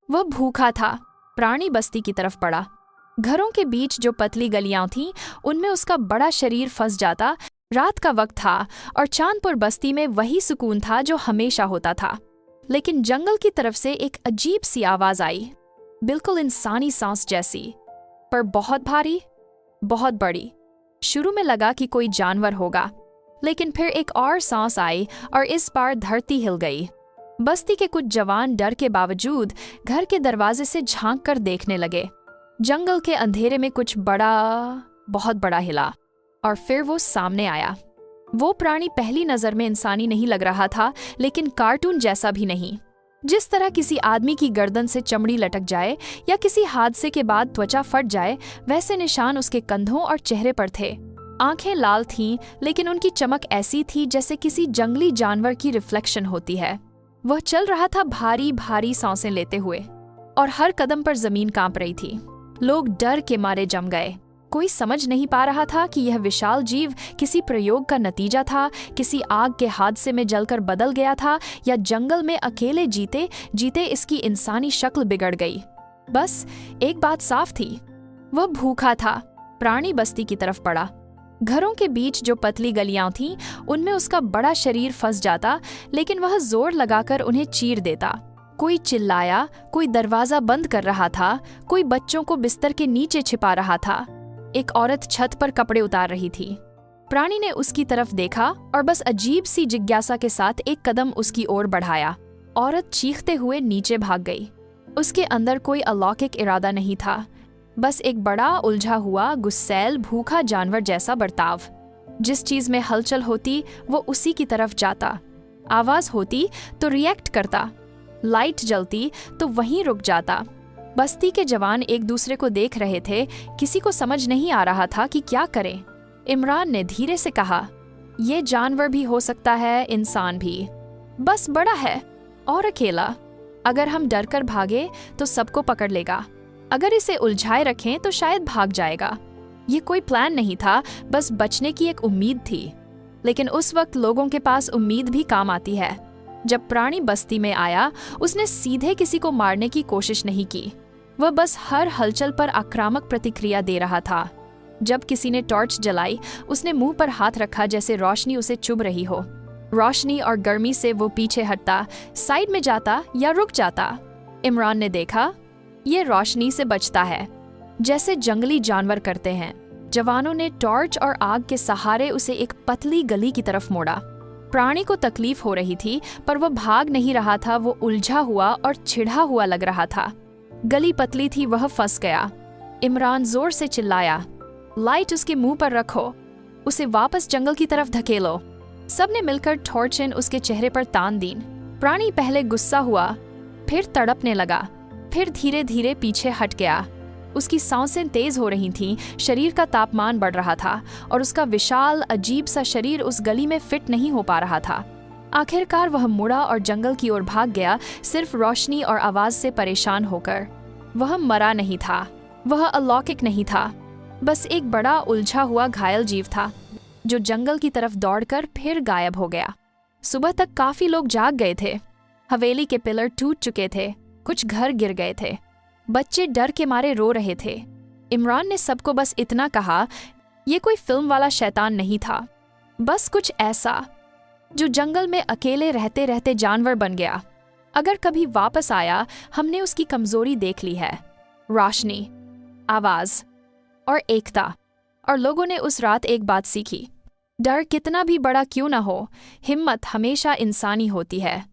वह भूखा था। प्राणी बस्ती की तरफ बढ़ा। घरों के बीच जो पतली गलियां थीं, उनमें उसका बड़ा शरीर फंस जाता। रात का वक्त था और चांदपुर बस्ती में वही सुकून था जो हमेशा होता था। लेकिन जंगल की तरफ से एक अजीब सी आवाज आई, बिल्कुल इंसानी सांस जैसी, पर बहुत भारी, बहुत बड़ी। शुरू में लगा कि कोई जानवर होगा, लेकिन फिर एक और सांस आई और इस बार धरती हिल गई। बस्ती के कुछ जवान डर के बावजूद घर के दरवाजे से झांक कर देखने लगे। जंगल के अंधेरे में कुछ बड़ा, बहुत बड़ा हिला और फिर वो सामने आया। वो प्राणी पहली नजर में इंसानी नहीं लग रहा था, लेकिन कार्टून जैसा भी नहीं। जिस तरह किसी आदमी की गर्दन से चमड़ी लटक जाए या किसी हादसे के बाद त्वचा फट जाए, वैसे निशान उसके कंधों और चेहरे पर थे। आंखें लाल थीं, लेकिन उनकी चमक ऐसी थी जैसे किसी जंगली जानवर की रिफ्लेक्शन होती है। वह चल रहा था भारी भारी सांसें लेते हुए, और हर कदम पर जमीन कांप रही थी। लोग डर के मारे जम गए। कोई समझ नहीं पा रहा था कि यह विशाल जीव किसी प्रयोग का नतीजा था, किसी आग के हादसे में जलकर बदल गया था, या जंगल में अकेले जीते जीते इसकी इंसानी शक्ल बिगड़ गई। बस एक बात साफ थी, वह भूखा था। प्राणी बस्ती की तरफ बढ़ा। घरों के बीच जो पतली गलियां थीं, उनमें उसका बड़ा शरीर फंस जाता, लेकिन वह जोर लगाकर उन्हें चीर देता। कोई चिल्लाया, कोई दरवाजा बंद कर रहा था, कोई बच्चों को बिस्तर के नीचे छिपा रहा था। एक औरत छत पर कपड़े उतार रही थी। प्राणी ने उसकी तरफ देखा और बस अजीब सी जिज्ञासा के साथ एक कदम उसकी ओर बढ़ाया। औरत चीखते हुए नीचे भाग गई। उसके अंदर कोई अलौकिक इरादा नहीं था, बस एक बड़ा उलझा हुआ गुस्सैल भूखा जानवर जैसा बर्ताव। जिस चीज में हलचल होती वो उसी की तरफ जाता, आवाज होती तो रिएक्ट करता, लाइट जलती तो वहीं रुक जाता। बस्ती के जवान एक दूसरे को देख रहे थे, किसी को समझ नहीं आ रहा था कि क्या करें। इमरान ने धीरे से कहा, ये जानवर भी हो सकता है, इंसान भी, बस बड़ा है और अकेला। अगर हम डर कर भागे तो सबको पकड़ लेगा, अगर इसे उलझाए रखें तो शायद भाग जाएगा। ये कोई प्लान नहीं था, बस बचने की एक उम्मीद थी। लेकिन उस वक्त लोगों के पास उम्मीद भी काम आती है। जब प्राणी बस्ती में आया, उसने सीधे किसी को मारने की कोशिश नहीं की। वह बस हर हलचल पर आक्रामक प्रतिक्रिया दे रहा था। जब किसी ने टॉर्च जलाई, उसने मुंह पर हाथ रखा जैसे रोशनी उसे चुभ रही हो। रोशनी और गर्मी से वो पीछे हटता, साइड में जाता या रुक जाता। इमरान ने देखा, ये रोशनी से बचता है, जैसे जंगली जानवर करते हैं। जवानों ने टॉर्च और आग के सहारे उसे एक पतली गली की तरफ मोड़ा। प्राणी को तकलीफ हो रही थी, पर वह भाग नहीं रहा था, वो उलझा हुआ और छिढ़ा हुआ लग रहा था। गली पतली थी, वह फंस गया। इमरान जोर से चिल्लाया, लाइट उसके मुंह पर रखो, उसे वापस जंगल की तरफ धकेलो। सबने मिलकर टॉर्चें उसके चेहरे पर तान दी। प्राणी पहले गुस्सा हुआ, फिर तड़पने लगा, फिर धीरे धीरे पीछे हट गया। उसकी सांसें तेज हो रही थीं, शरीर का तापमान बढ़ रहा था और उसका विशाल अजीब सा शरीर उस गली में फिट नहीं हो पा रहा था। आखिरकार वह मुड़ा और जंगल की ओर भाग गया, सिर्फ रोशनी और आवाज से परेशान होकर। वह मरा नहीं था, वह अलौकिक नहीं था, बस एक बड़ा उलझा हुआ घायल जीव था जो जंगल की तरफ दौड़कर फिर गायब हो गया। सुबह तक काफी लोग जाग गए थे। हवेली के पिलर टूट चुके थे, कुछ घर गिर गए थे, बच्चे डर के मारे रो रहे थे। इमरान ने सबको बस इतना कहा, ये कोई फिल्म वाला शैतान नहीं था, बस कुछ ऐसा जो जंगल में अकेले रहते रहते जानवर बन गया। अगर कभी वापस आया, हमने उसकी कमजोरी देख ली है, रोशनी, आवाज और एकता। और लोगों ने उस रात एक बात सीखी, डर कितना भी बड़ा क्यों न हो, हिम्मत हमेशा इंसानी होती है।